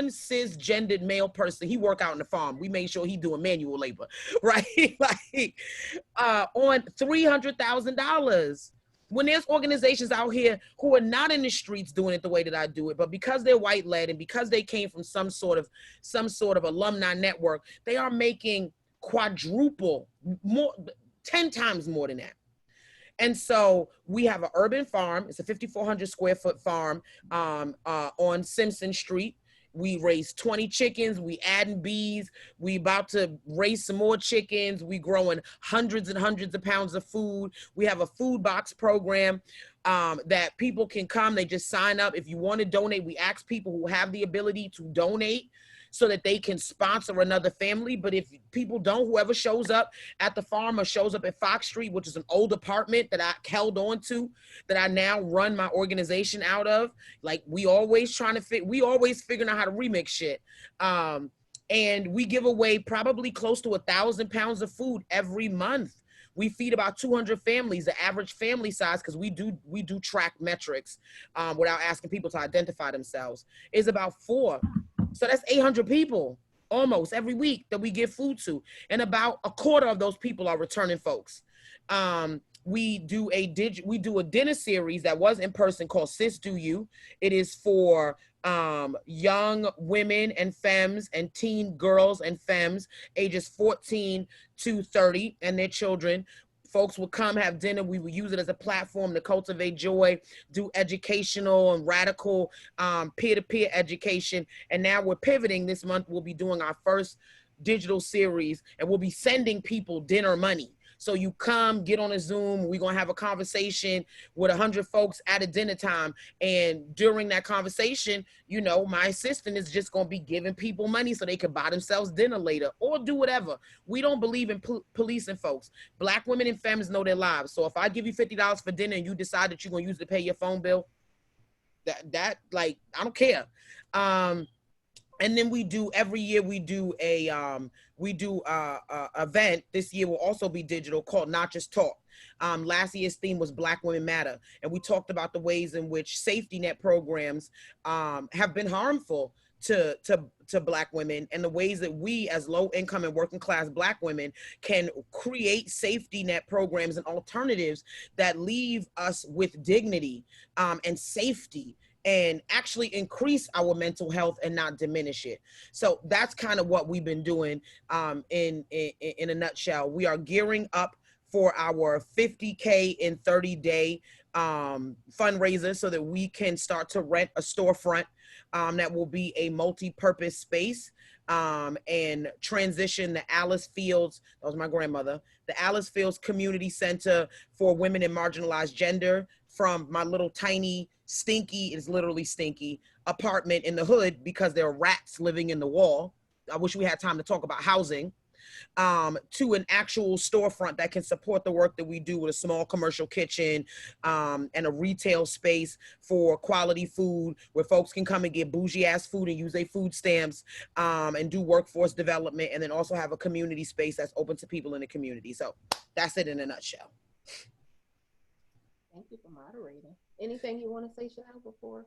Speaker 1: cisgendered male person. He work out in the farm. We made sure he doing manual labor, right? Like on $300,000. When there's organizations out here who are not in the streets doing it the way that I do it, but because they're white led and because they came from some sort of alumni network, they are making quadruple more, 10 times more than that. And so we have an urban farm. It's a 5,400 square foot farm on Simpson Street. We raise 20 chickens. We adding bees. We about to raise some more chickens. We growing hundreds and hundreds of pounds of food. We have a food box program that people can come. They just sign up. If you want to donate, we ask people who have the ability to donate so that they can sponsor another family. But if people don't, whoever shows up at the farm or shows up at Fox Street, which is an old apartment that I held on to, that I now run my organization out of, like we always figuring out how to remix shit. And we give away probably close to 1,000 pounds of food every month. We feed about 200 families. The average family size, because we do track metrics without asking people to identify themselves, is about 4. So that's 800 people almost every week that we give food to. And about a quarter of those people are returning folks. We do a dinner series that was in person called Sis Do You. It is for young women and femmes and teen girls and femmes ages 14 to 30 and their children. Folks would come have dinner. We would use it as a platform to cultivate joy, do educational and radical peer-to-peer education. And now we're pivoting. This month we'll be doing our first digital series, and we'll be sending people dinner money. So you come, get on a Zoom, we're gonna have a conversation with 100 folks at a dinner time. And during that conversation, you know, my assistant is just gonna be giving people money so they can buy themselves dinner later or do whatever. We don't believe in policing folks. Black women and femmes know their lives. So if I give you $50 for dinner and you decide that you're gonna use it to pay your phone bill, that like, I don't care. And then every year we do a event. This year will also be digital, called Not Just Talk. Last year's theme was Black Women Matter. And we talked about the ways in which safety net programs have been harmful to Black women, and the ways that we as low income and working class Black women can create safety net programs and alternatives that leave us with dignity and safety, and actually increase our mental health and not diminish it. So that's kind of what we've been doing in a nutshell. We are gearing up for our 50K in 30-day fundraiser so that we can start to rent a storefront that will be a multi-purpose space and transition the Alice Fields, that was my grandmother, the Alice Fields Community Center for Women and Marginalized Gender from my little tiny stinky, it's literally stinky, apartment in the hood because there are rats living in the wall. I wish we had time to talk about housing. to an actual storefront that can support the work that we do with a small commercial kitchen and a retail space for quality food where folks can come and get bougie ass food and use their food stamps and do workforce development, and then also have a community space that's open to people in the community. So that's it in a nutshell.
Speaker 2: Thank you for moderating. Anything you want to say, Chanel, before?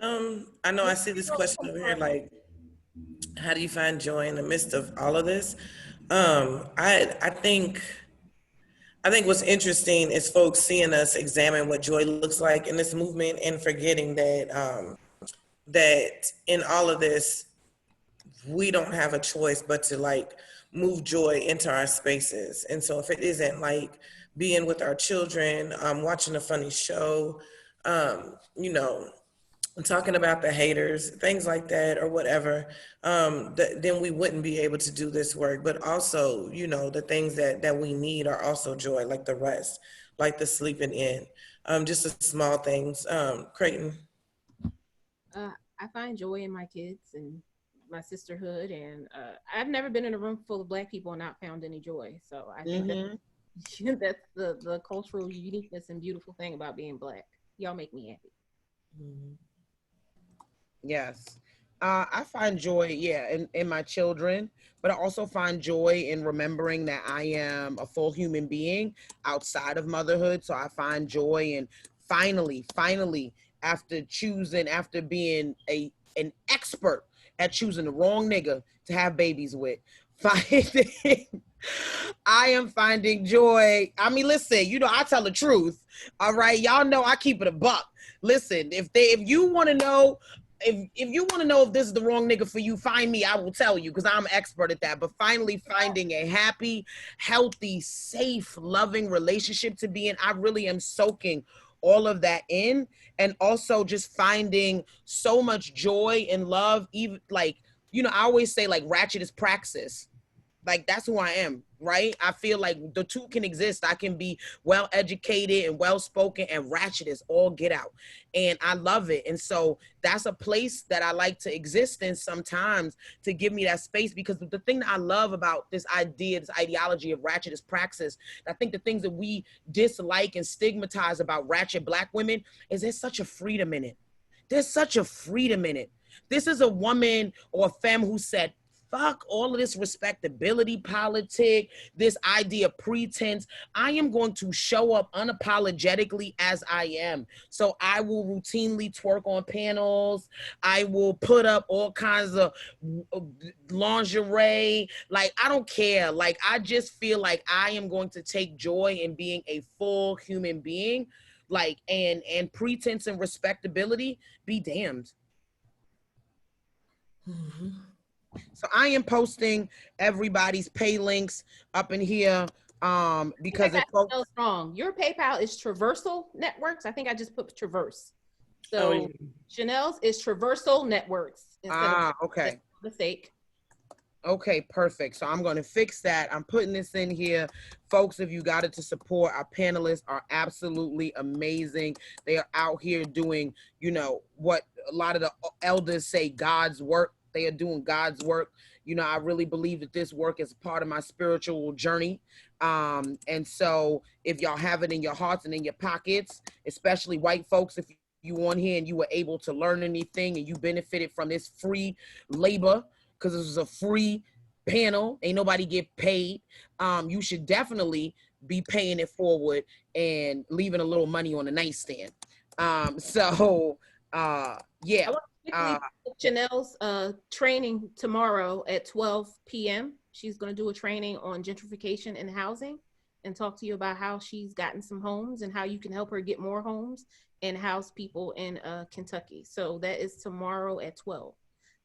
Speaker 3: I know I see this question over here, like, how do you find joy in the midst of all of this? I think what's interesting is folks seeing us examine what joy looks like in this movement and forgetting that that in all of this, we don't have a choice but to like move joy into our spaces. And so if it isn't like being with our children, watching a funny show, you know, talking about the haters, things like that, or whatever, then we wouldn't be able to do this work. But also, you know, the things that we need are also joy, like the rest, like the sleeping in, just the small things. Creighton.
Speaker 2: I find joy in my kids and my sisterhood, and I've never been in a room full of Black people and not found any joy. So I think that's the cultural uniqueness and beautiful thing about being Black. Y'all make me happy.
Speaker 1: Yes. I find joy, in my children, but I also find joy in remembering that I am a full human being outside of motherhood. So I find joy in finally, after being an expert at choosing the wrong nigga to have babies with, I am finding joy. I mean, listen, you know, I tell the truth. All right. Y'all know I keep it a buck. Listen, if you want to know, if you want to know if this is the wrong nigga for you, find me. I will tell you, because I'm an expert at that. But finally finding a happy, healthy, safe, loving relationship to be in, I really am soaking all of that in, and also just finding so much joy and love. Even like, you know, I always say like ratchet is praxis. Like that's who I am, right? I feel like the two can exist. I can be well educated and well spoken, and ratchet is all get out, and I love it. And so that's a place that I like to exist in sometimes, to give me that space, because the thing that I love about this idea, this ideology of ratchet is praxis, I think the things that we dislike and stigmatize about ratchet Black women is there's such a freedom in it. There's such a freedom in it. This is a woman or a femme who said, fuck all of this respectability politic, this idea of pretense. I am going to show up unapologetically as I am. So I will routinely twerk on panels. I will put up all kinds of lingerie. Like, I don't care. Like, I just feel like I am going to take joy in being a full human being. Like, and pretense and respectability be damned. So I am posting everybody's pay links up in here because if folks
Speaker 2: wrong, your PayPal is Traversal Networks. I think I just put Traverse. So Chanel's is Traversal Networks.
Speaker 1: Okay.
Speaker 2: Mistake.
Speaker 1: Okay, perfect. So I'm going to fix that. I'm putting this in here. Folks, if you got it to support, our panelists are absolutely amazing. They are out here doing, you know, what a lot of the elders say, God's work. They are doing God's work. You know, I really believe that this work is part of my spiritual journey. And so if y'all have it in your hearts and in your pockets, especially white folks, if you on here and you were able to learn anything and you benefited from this free labor, because this is a free panel, ain't nobody get paid, you should definitely be paying it forward and leaving a little money on the nightstand. Yeah.
Speaker 2: Chanel's training tomorrow at 12 p.m. She's going to do a training on gentrification and housing and talk to you about how she's gotten some homes and how you can help her get more homes and house people in Kentucky. So that is tomorrow at 12.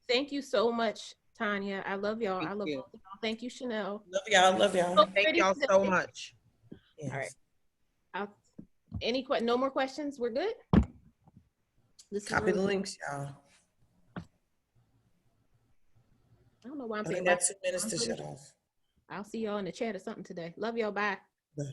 Speaker 2: Thank you so much, Tanya. I love y'all. I love both of y'all. Thank you, Chanel.
Speaker 3: Love y'all. Love y'all.
Speaker 1: Thank y'all so much.
Speaker 3: Yes.
Speaker 2: All right. No more questions? We're good?
Speaker 3: Copy the links, y'all.
Speaker 2: I don't know why I'm
Speaker 3: saying
Speaker 2: that.
Speaker 3: 2 minutes to shut off.
Speaker 2: I'll see y'all in the chat or something today. Love y'all. Bye.
Speaker 3: Bye.